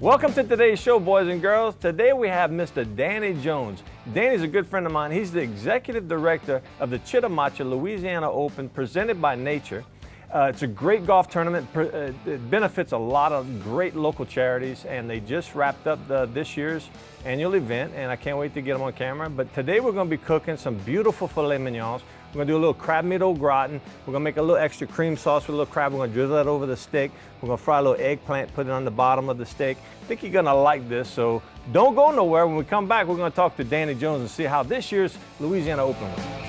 Welcome to today's show, boys and girls. Today we have Mr. Danny Jones. Danny's a good friend of mine. He's the executive director of the Chittimacha Louisiana Open presented by Nature. It's a great golf tournament. It benefits a lot of great local charities, and they just wrapped up this year's annual event, and I can't wait to get them on camera. But today we're going to be cooking some beautiful filet mignons. We're going to do a little crab meat au gratin. We're going to make a little extra cream sauce with a little crab. We're going to drizzle that over the steak. We're going to fry a little eggplant, put it on the bottom of the steak. I think you're going to like this, so don't go nowhere. When we come back, we're going to talk to Danny Jones and see how this year's Louisiana Open went.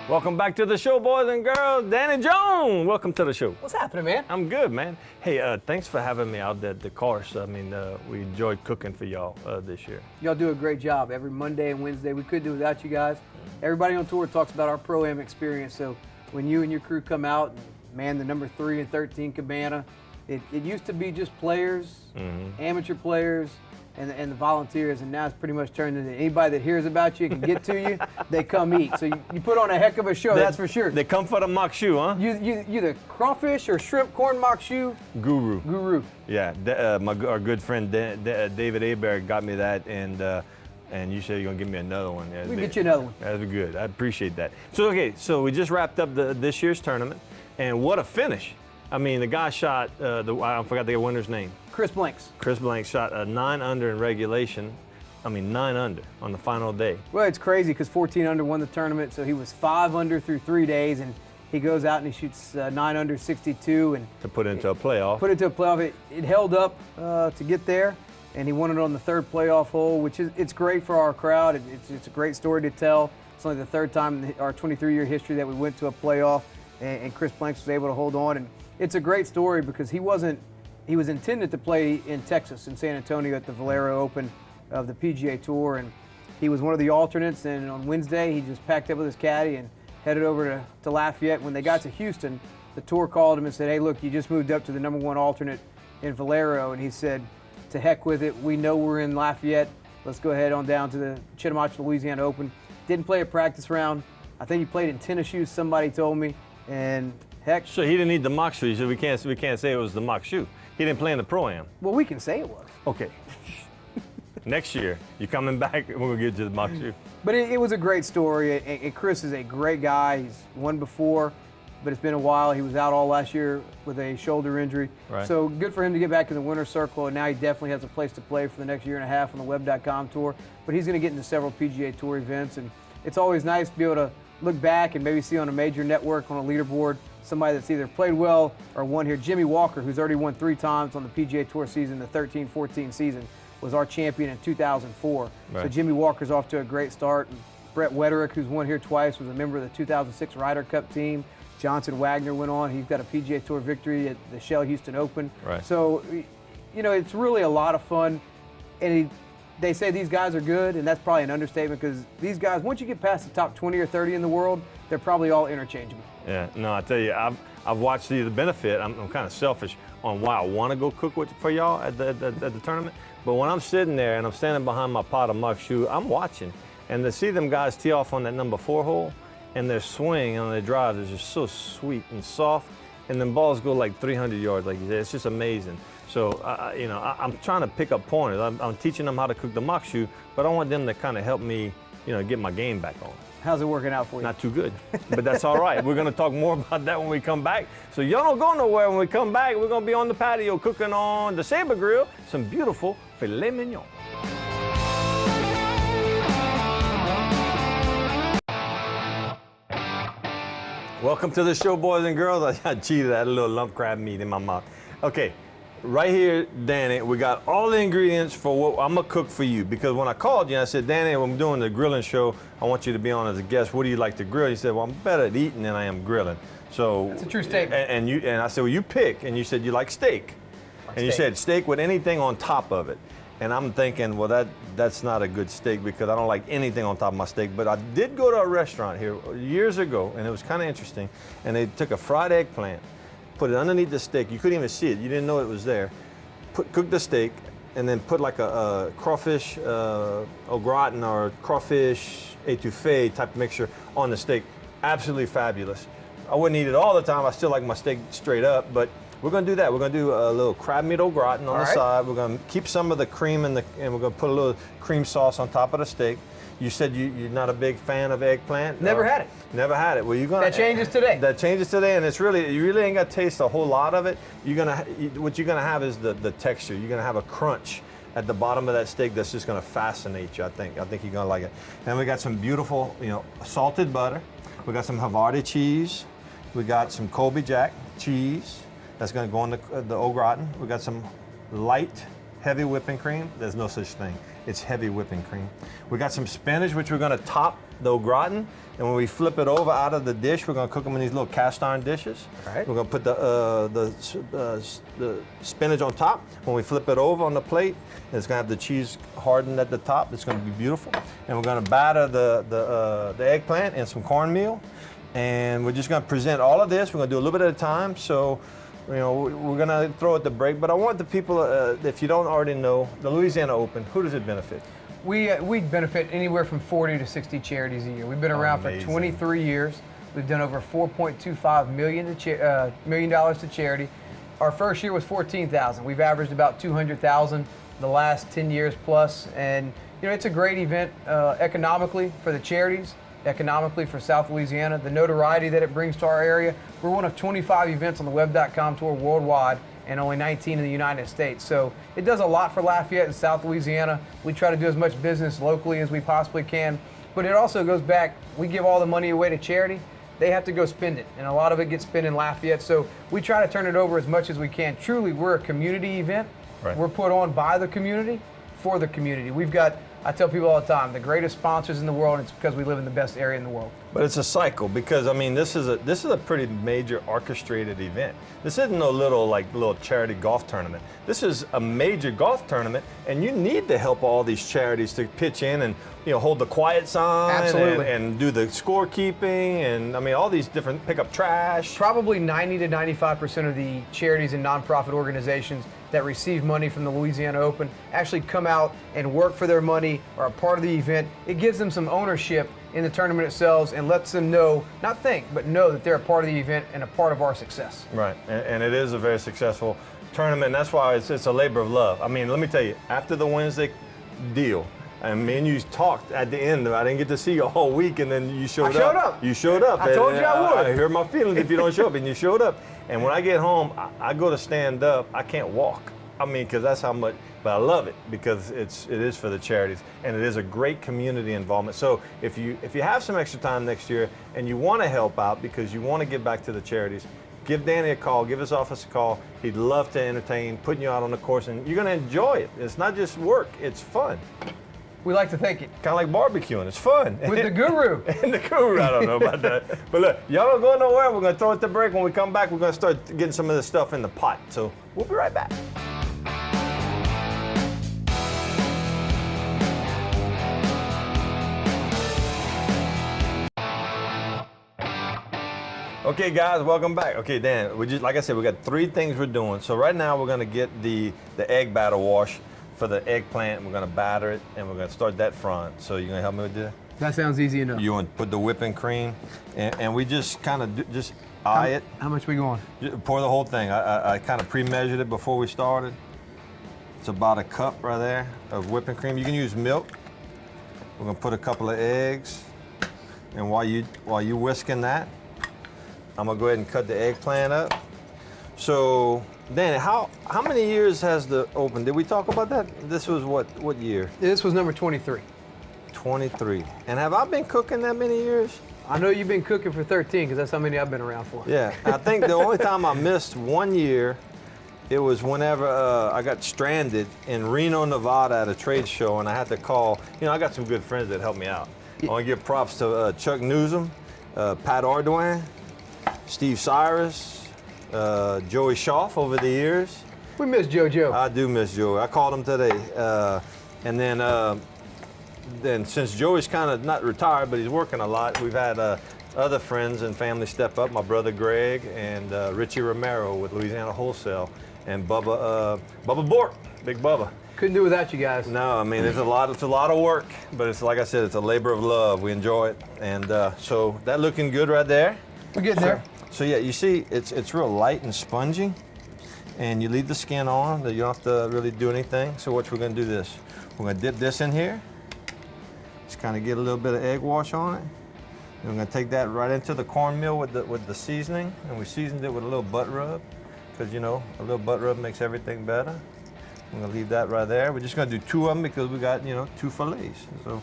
Welcome back to the show, boys and girls. Danny Jones, welcome to the show. What's happening, man? I'm good, man. Hey, thanks for having me out at the course. I mean, we enjoyed cooking for y'all this year. Y'all do a great job every Monday and Wednesday. We couldn't do it without you guys. Everybody on tour talks about our Pro-Am experience. So when you and your crew come out and man the number 3 and 13 cabana, it used to be just players, amateur players, and the volunteers, and now it's pretty much turned into anybody that hears about you, can get to you, they come eat. So you put on a heck of a show, that's for sure. They come for the mock shoe, huh? You the crawfish or shrimp corn mock shoe? Guru. Yeah, our good friend David Aberg got me that, and you said you're gonna give me another one. Yeah, we get you another one. That's good. I appreciate that. So so we just wrapped up this year's tournament, and what a finish! I mean, the guy shot I forgot the winner's name. Chris Blanks. Chris Blanks shot a 9 under in regulation. I mean, 9 under on the final day. Well, it's crazy because 14 under won the tournament, so he was 5 under through 3 days, and he goes out and he shoots 9 under 62, and to put into a playoff. It held up to get there, and he won it on the 3rd playoff hole, which it's great for our crowd. It's a great story to tell. It's only the 3rd time in our 23-year history that we went to a playoff, and Chris Blanks was able to hold on. And it's a great story because he was intended to play in Texas, in San Antonio at the Valero Open of the PGA Tour, and he was one of the alternates, and on Wednesday he just packed up with his caddy and headed over to Lafayette. When they got to Houston, the tour called him and said, hey, look, you just moved up to the #1 alternate in Valero, and he said, to heck with it, we know we're in Lafayette, let's go ahead on down to the Chittimacha Louisiana Open. Didn't play a practice round. I think he played in tennis shoes, somebody told me, and heck. So he didn't need the mock shoe. So we can't say it was the mock shoe. He didn't play in the Pro-Am. Well, we can say it was. Okay. Next year, you're coming back, and we're going to get you the mock shoe. But it was a great story, and Chris is a great guy. He's won before, but it's been a while. He was out all last year with a shoulder injury. Right. So good for him to get back in the winner's circle, and now he definitely has a place to play for the next year and a half on the Web.com tour. But he's going to get into several PGA Tour events, and it's always nice to be able to look back and maybe see on a major network on a leaderboard somebody that's either played well or won here. Jimmy Walker, who's already won 3 times on the PGA Tour season, the 13-14 season, was our champion in 2004. Right. So Jimmy Walker's off to a great start. And Brett Wederick, who's won here twice, was a member of the 2006 Ryder Cup team. Johnson Wagner went on. He's got a PGA Tour victory at the Shell Houston Open. Right. So, it's really a lot of fun. And they say these guys are good, and that's probably an understatement because these guys, once you get past the top 20 or 30 in the world, they're probably all interchangeable. Yeah, no, I tell you, I've watched the benefit. I'm kind of selfish on why I want to go cook for y'all at the tournament. But when I'm sitting there and I'm standing behind my pot of muck shoe, I'm watching. And to see them guys tee off on that number 4 hole, and their swing on their drive is just so sweet and soft, and then balls go like 300 yards, like you said. It's just amazing. So, I'm trying to pick up pointers. I'm teaching them how to cook the muck shoe, but I want them to kind of help me, get my game back on. How's it working out for you? Not too good, but that's all right. We're going to talk more about that when we come back. So y'all don't go nowhere. When we come back, we're going to be on the patio cooking on the Sabre Grill some beautiful filet mignon. Welcome to the show, boys and girls. I cheated. I had a little lump crab meat in my mouth. Okay. Right here, Danny, we got all the ingredients for what I'm gonna cook for you. Because when I called you, I said, Danny, when I'm doing the grilling show, I want you to be on as a guest. What do you like to grill? You said, well, I'm better at eating than I am grilling. So that's a true statement. And I said, well, you pick. And you said you like steak. You said steak with anything on top of it. And I'm thinking, well, that's not a good steak because I don't like anything on top of my steak. But I did go to a restaurant here years ago, and it was kind of interesting. And they took a fried eggplant, put it underneath the steak. You couldn't even see it. You didn't know it was there. Cook the steak, and then put like a crawfish au gratin or crawfish étouffée type mixture on the steak. Absolutely fabulous. I wouldn't eat it all the time. I still like my steak straight up, but we're going to do that. We're going to do a little crab meat au gratin on the side. We're going to keep some of the cream and we're going to put a little cream sauce on top of the steak. You said you're not a big fan of eggplant. Never had it. Never had it. Well, you're gonna. That changes today. That changes today, and you really ain't gonna taste a whole lot of it. What you're gonna have is the texture. You're gonna have a crunch at the bottom of that steak that's just gonna fascinate you. I think you're gonna like it. And we got some beautiful, salted butter. We got some Havarti cheese. We got some Colby Jack cheese. That's gonna go on the au gratin. We got some light, heavy whipping cream. There's no such thing. It's heavy whipping cream. We got some spinach, which we're gonna top the au gratin, and when we flip it over out of the dish, we're gonna cook them in these little cast iron dishes. Right. We're gonna put the spinach on top. When we flip it over on the plate, it's gonna have the cheese hardened at the top. It's gonna be beautiful. And we're gonna batter the eggplant and some cornmeal, and we're just gonna present all of this. We're gonna do a little bit at a time. So, we're gonna throw it the break, but I want the people, if you don't already know, the Louisiana Open, who does it benefit? We benefit anywhere from 40 to 60 charities a year. We've been around for 23 years. We've done over $4.25 million to charity. Our first year was $14,000. We've averaged about $200,000 the last 10 years plus, and it's a great event economically for the charities, economically for South Louisiana, the notoriety that it brings to our area. We're one of 25 events on the Web.com tour worldwide and only 19 in the United States. So it does a lot for Lafayette and South Louisiana. We try to do as much business locally as we possibly can, but it also goes back, we give all the money away to charity, they have to go spend it, and a lot of it gets spent in Lafayette, so we try to turn it over as much as we can. Truly, we're a community event. Right. We're put on by the community, for the community. We've got, I tell people all the time, the greatest sponsors in the world, and it's because we live in the best area in the world. But it's a cycle, because this is a pretty major orchestrated event. This isn't no little charity golf tournament. This is a major golf tournament, and you need to help all these charities to pitch in and hold the quiet sign. Absolutely. And do the scorekeeping, and all these different, pick up trash. Probably 90 to 95% of the charities and nonprofit organizations that receive money from the Louisiana Open actually come out and work for their money, or a part of the event. It gives them some ownership in the tournament itself and lets them know, not think, but know that they're a part of the event and a part of our success. Right, and it is a very successful tournament, and that's why it's a labor of love. Let me tell you, after the Wednesday deal, and me and you talked at the end. I didn't get to see you all week, and then you showed up. I showed up. You showed up. I told you I would. I hear my feelings if you don't show up, and you showed up. And when I get home, I go to stand up. I can't walk. Because that's how much, but I love it because it is for the charities, and it is a great community involvement. So if you have some extra time next year and you want to help out because you want to give back to the charities, give Danny a call, give his office a call. He'd love to entertain, putting you out on the course, and you're going to enjoy it. It's not just work, it's fun. We like to think it. Kind of like barbecuing, it's fun. With the guru. And the guru, I don't know about that. But look, y'all don't go nowhere. We're going to throw it to break. When we come back, we're going to start getting some of this stuff in the pot. So we'll be right back. Okay, guys, welcome back. Okay, Dan, like I said, we got 3 things we're doing. So right now we're gonna get the egg batter wash for the eggplant. We're gonna batter it, and we're gonna start that front. So you gonna help me with that? That sounds easy enough. You want to put the whipping cream, and we just kind of just eye it. How much we going? Pour the whole thing. I kind of pre-measured it before we started. It's about a cup right there of whipping cream. You can use milk. We're gonna put a couple of eggs, and while you whisking that, I'm gonna go ahead and cut the eggplant up. So, Danny, how many years has the Open? Did we talk about that? This was what year? This was number 23. 23. And have I been cooking that many years? I know you've been cooking for 13 because that's how many I've been around for. Yeah, I think the only time I missed 1 year, it was whenever I got stranded in Reno, Nevada at a trade show, and I had to call. I got some good friends that helped me out. I want to give props to Chuck Newsom, Pat Ardoin, Steve Cyrus, Joey Schaff over the years. We miss JoJo. I do miss Joey. I called him today. And then since Joey's kind of not retired, but he's working a lot, we've had other friends and family step up. My brother Greg and Richie Romero with Louisiana Wholesale, and Bubba Bork, Big Bubba. Couldn't do without you guys. No, it's a lot of work, but it's like I said, it's a labor of love. We enjoy it. And so that looking good right there. We're getting there. So yeah, you see, it's real light and spongy, and you leave the skin on. You don't have to really do anything. So what we're gonna do this. We're gonna dip this in here. Just kind of get a little bit of egg wash on it. And we're gonna take that right into the cornmeal with the seasoning, and we seasoned it with a little butt rub, because you know, a little butt rub makes everything better. I'm gonna leave that right there. We're just gonna do 2 of them because we got, you know, 2 fillets. So,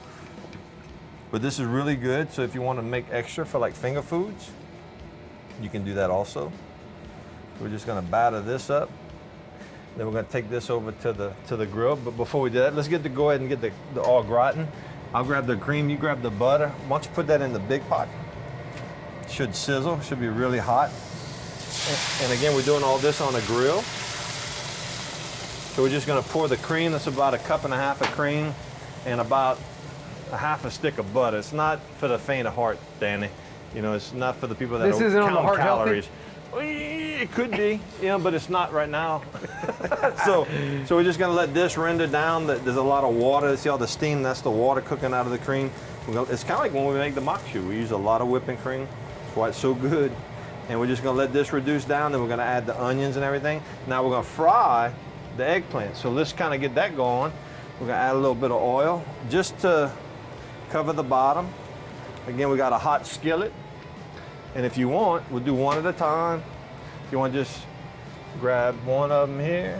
but this is really good. So if you want to make extra for like finger foods, you can do that also. We're just gonna batter this up. Then we're gonna take this over to the grill. But before we do that, let's go ahead and get the au gratin. I'll grab the cream, you grab the butter. Once you put that in the big pot, it should sizzle, should be really hot. And again, we're doing all this on a grill. So we're just gonna pour the cream. That's about 1.5 cups of cream and about a half a stick of butter. It's not for the faint of heart, Danny. You know, it's not for the people that This don't isn't on the count heart calories. healthy? It could be, yeah, but it's not right now. so we're just gonna let this render down. There's a lot of water. See all the steam? That's the water cooking out of the cream. It's kind of like when we make the makshu. We use a lot of whipping cream. That's why it's so good. And we're just gonna let this reduce down. Then we're gonna add the onions and everything. Now we're gonna fry the eggplant. So let's kind of get that going. We're gonna add a little bit of oil just to cover the bottom. Again, we got a hot skillet. And if you want, we'll do one at a time. If you want to just grab one of them here,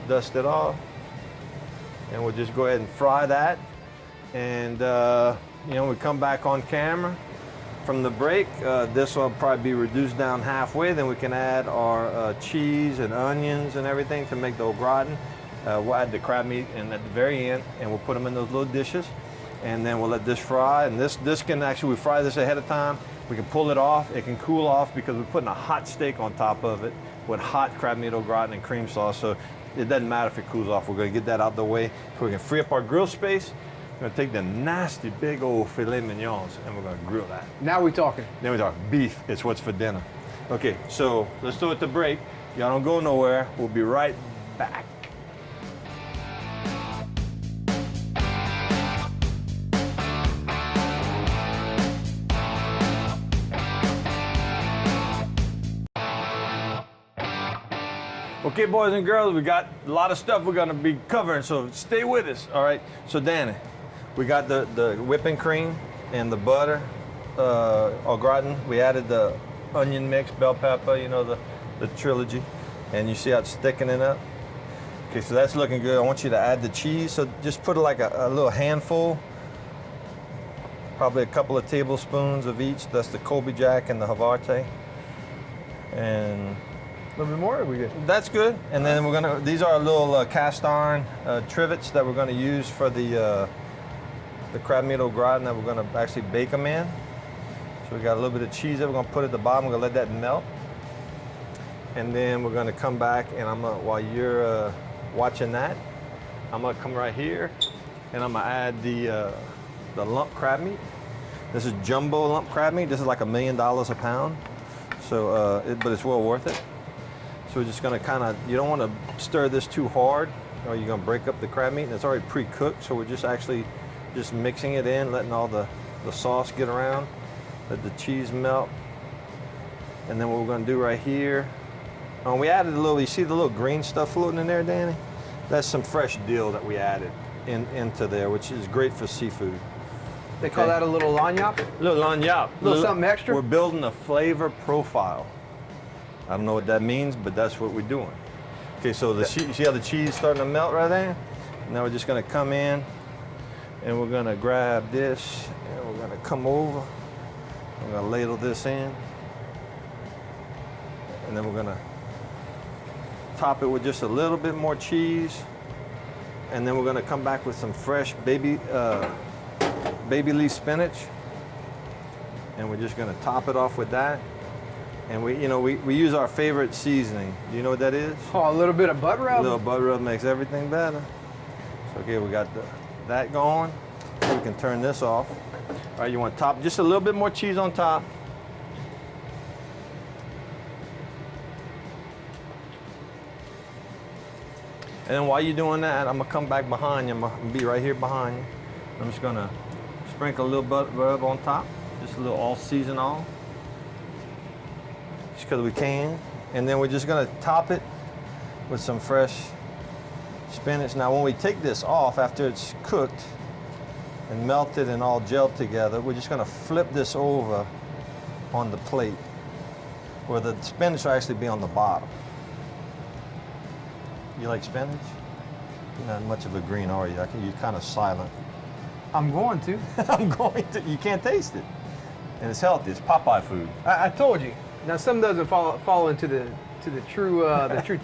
dust it off, and we'll just go ahead and fry that. And you know, we come back on camera from the break. This will probably be reduced down halfway. Then we can add our cheese and onions and everything to make the au gratin. We'll add the crab meat and at the very end, and we'll put them in those little dishes. And then we'll let this fry. And this can actually, we fry this ahead of time. We can pull it off. It can cool off because we're putting a hot steak on top of it with hot crab meat au gratin and cream sauce. So it doesn't matter if it cools off. We're gonna get that out the way so we can free up our grill space. We're gonna take the nasty big old filet mignons and we're gonna grill that. Now we're talking. Then we talk beef. It's what's for dinner. Okay, so let's do it to break. Y'all don't go nowhere. We'll be right back. Okay, boys and girls, we got a lot of stuff we're gonna be covering, so stay with us, all right? So Danny, we got the whipping cream and the butter, au gratin. We added the onion mix, bell pepper, you know, the trilogy, and you see how it's thickening up? Okay, so that's looking good. I want you to add the cheese, so just put like a little handful, probably a couple of tablespoons of each. That's the Colby Jack and the Havarti. And A little bit more, or are we good? that's good. And then we're gonna, these are little cast iron trivets that we're gonna use for the crab meat au gratin that we're gonna actually bake them in. So we got a little bit of cheese that we're gonna put at the bottom. We're gonna let that melt. And then we're gonna come back and I'm gonna, while you're watching that, I'm gonna come right here and I'm gonna add the lump crab meat. This is jumbo lump crab meat. This is like $1 million a pound. So, but it's well worth it. So we're just gonna kind of, you don't want to stir this too hard or you're gonna break up the crab meat, and it's already pre-cooked. So we're just actually just mixing it in, letting all the sauce get around, let the cheese melt. And then what we're gonna do right here, we added a little, you see the little green stuff floating in there, Danny? That's some fresh dill that we added into there, which is great for seafood. They call that a little lagniappe? Little lagniappe. Little something extra? We're building a flavor profile. I don't know what that means, but that's what we're doing. Okay, so you see how the cheese is starting to melt right there? Now we're just gonna come in and we're gonna grab this and we're gonna come over. We're gonna ladle this in. And then we're gonna top it with just a little bit more cheese. And then we're gonna come back with some fresh baby leaf spinach. And we're just gonna top it off with that. And we use our favorite seasoning. Do you know what that is? Oh, a little bit of butt rub? A little butter rub makes everything better. So, okay, we got that going. We can turn this off. All right, you want to top just a little bit more cheese on top. And then while you're doing that, I'm gonna come back behind you. I'm gonna be right here behind you. I'm just gonna sprinkle a little butter rub on top, just a little all season all. just because we can. And then we're just gonna top it with some fresh spinach. Now when we take this off after it's cooked and melted and all gelled together, we're just gonna flip this over on the plate where the spinach will actually be on the bottom. You like spinach? You're not much of a green, are you? You're kind of silent. I'm going to. I'm going to. You can't taste it. And it's healthy. It's Popeye food. I told you. Now some doesn't fall into the true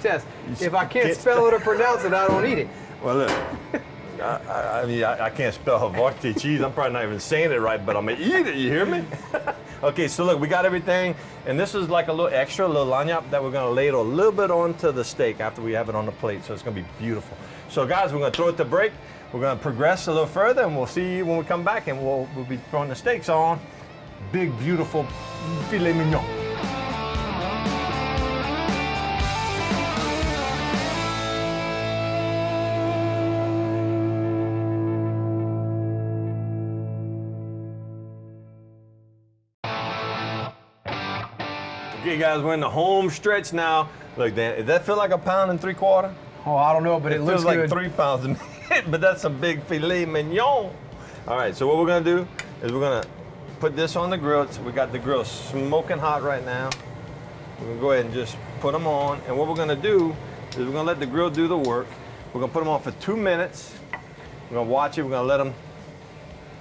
test. If I can't spell it or pronounce it, I don't eat it. Well, look. I mean, I can't spell Havarti cheese. I'm probably not even saying it right, but I'm gonna eat it. You hear me? Okay, so look, we got everything, and this is like a little extra, a little lanyap that we're gonna ladle a little bit onto the steak after we have it on the plate. So it's gonna be beautiful. So guys, we're gonna throw it to break. We're gonna progress a little further, and we'll see you when we come back, and we'll be throwing the steaks on. Big, beautiful filet mignon. Okay, guys, we're in the home stretch now. Look, Dan, does that feel like 1 3/4 pounds? Oh, I don't know, but it looks feels like good. 3 pounds a minute, but that's some big filet mignon. All right, so what we're gonna do is we're gonna put this on the grill. We got the grill smoking hot right now. We're gonna go ahead and just put them on. And what we're gonna do is we're gonna let the grill do the work. We're gonna put them on for 2 minutes. We're gonna watch it. We're gonna let them,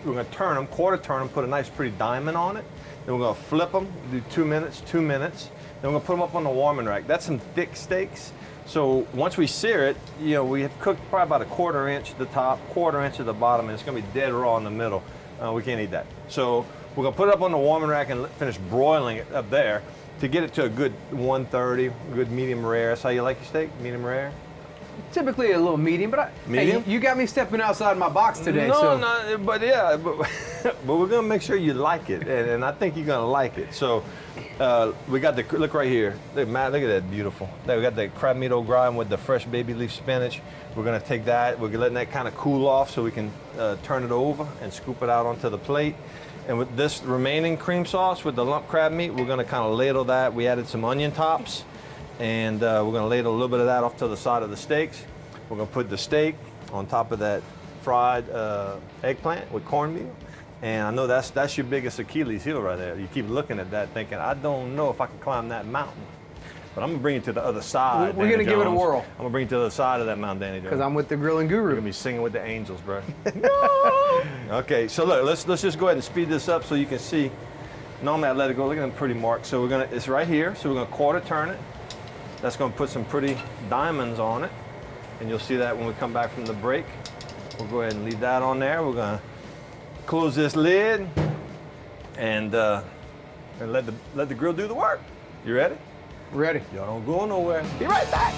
we're gonna turn them, quarter turn them, put a nice pretty diamond on it. Then we're gonna flip them, do 2 minutes, 2 minutes. Then we're gonna put them up on the warming rack. That's some thick steaks. So once we sear it, you know, we have cooked probably about 1/4 inch at the top, 1/4 inch at the bottom, and it's gonna be dead raw in the middle. We can't eat that. So we're gonna put it up on the warming rack and finish broiling it up there to get it to a good 130, good medium rare. That's how you like your steak, medium rare? Typically a little medium, but Medium? Hey, you got me stepping outside my box today. No, but yeah, but we're gonna make sure you like it, and I think you're gonna like it. So we got the, look right here, Matt, look at that, beautiful. We got the crab meat au gratin with the fresh baby leaf spinach. We're gonna take that, we're letting that kind of cool off so we can turn it over and scoop it out onto the plate. And with this remaining cream sauce with the lump crab meat, we're gonna kind of ladle that. We added some onion tops, and we're gonna ladle a little bit of that off to the side of the steaks. We're gonna put the steak on top of that fried eggplant with cornmeal. And I know that's your biggest Achilles heel right there. You keep looking at that thinking, I don't know if I can climb that mountain. But I'm gonna bring it to the other side. We're gonna give it a whirl. I'm gonna bring it to the other side of that mountain, Danny Jones. Because I'm with the Grillin Guru. You're gonna be singing with the angels, bro. Okay, so look, let's just go ahead and speed this up so you can see. Normally I let it go. Look at them pretty marks. So it's right here. So we're gonna quarter turn it. That's gonna put some pretty diamonds on it, and you'll see that when we come back from the break. We'll go ahead and leave that on there. We're gonna close this lid and let the grill do the work. You ready? Ready. Y'all don't go nowhere. Be right back.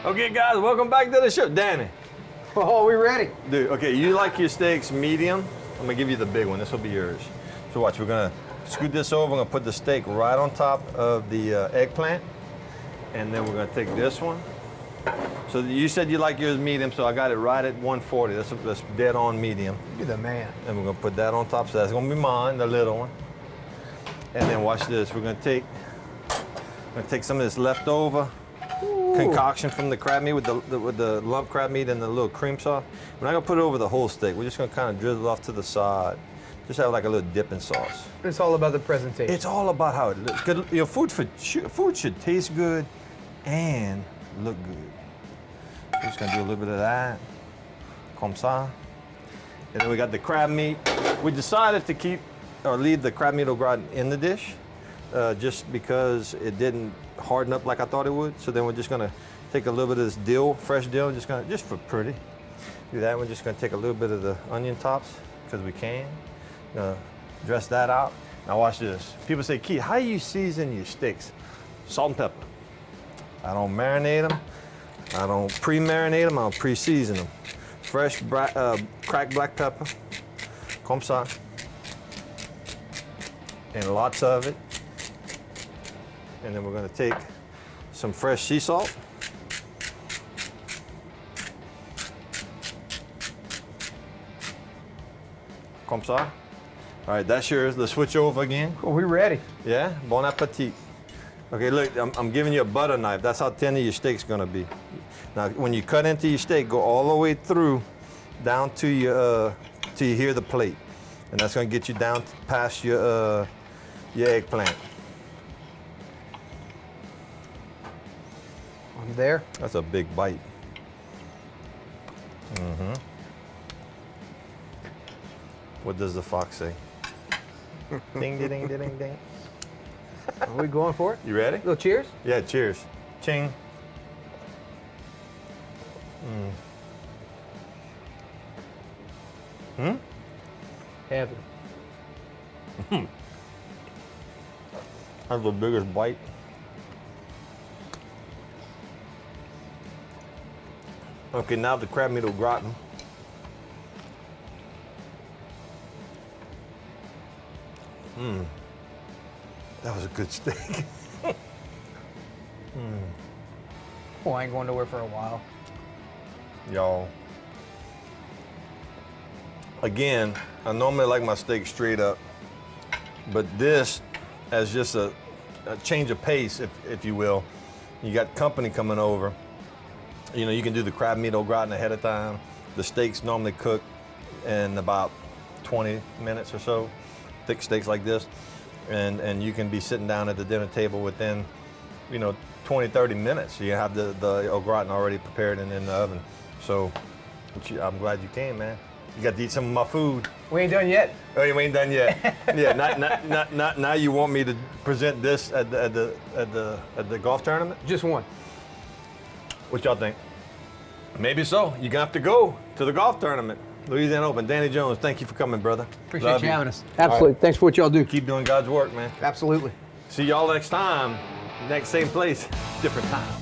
Okay, guys, welcome back to the show. Danny. Oh, we ready? Dude, okay, you like your steaks medium? I'm gonna give you the big one. This will be yours. So watch, we're gonna scoot this over. We're gonna put the steak right on top of the eggplant. And then we're gonna take this one. So you said you like yours medium, so I got it right at 140. That's dead on medium. You're the man. And we're gonna put that on top. So that's gonna be mine, the little one. And then watch this. We're gonna take some of this leftover concoction from the crab meat with the lump crab meat and the little cream sauce. We're not gonna put it over the whole steak. We're just gonna kind of drizzle off to the side. Just have like a little dipping sauce. It's all about the presentation. It's all about how it looks. Good, you know, food should taste good and look good. We're just gonna do a little bit of that, comme ça. And then we got the crab meat. We decided to keep or leave the crab meat au gratin in the dish, just because it didn't harden up like I thought it would. So then we're just gonna take a little bit of this dill, fresh dill, just for pretty. Do that. We're just gonna take a little bit of the onion tops because we can. Dress that out. Now watch this. People say, Keith, how do you season your steaks? Salt and pepper. I don't marinate them. I don't pre-marinate them. I don't pre-season them. Fresh cracked black pepper, comme ça, and lots of it. And then we're gonna take some fresh sea salt. Comme ça. All right, that's yours. Let's switch over again. Are we ready? Yeah, bon appetit. Okay, look, I'm giving you a butter knife. That's how tender your steak's gonna be. Now, when you cut into your steak, go all the way through, down to your, till you hear the plate. And that's gonna get you down past your eggplant. I'm there. That's a big bite. Mm-hmm. What does the fox say? Ding, ding, ding, ding, ding. Are we going for it? You ready? Little cheers? Yeah, cheers. Ching. Heaven. That's the biggest bite. Okay, now the crab meat au gratin. That was a good steak. Oh, I ain't going nowhere for a while. Y'all. Again, I normally like my steak straight up, but this as just a change of pace, if you will. You got company coming over. You know, you can do the crab meat au gratin ahead of time. The steaks normally cook in about 20 minutes or so, thick steaks like this. And you can be sitting down at the dinner table within, 20, 30 minutes. You have the au gratin already prepared and in the oven. So I'm glad you came, man. You got to eat some of my food. We ain't done yet. Oh, you ain't done yet. Yeah, not now. You want me to present this at the golf tournament? Just one. What y'all think? Maybe so. You're gonna have to go to the golf tournament, Louisiana Open. Danny Jones, thank you for coming, brother. Appreciate Love you having us. Absolutely. Thanks for what y'all do. Keep doing God's work, man. Absolutely. See y'all next time. Next same place, different time.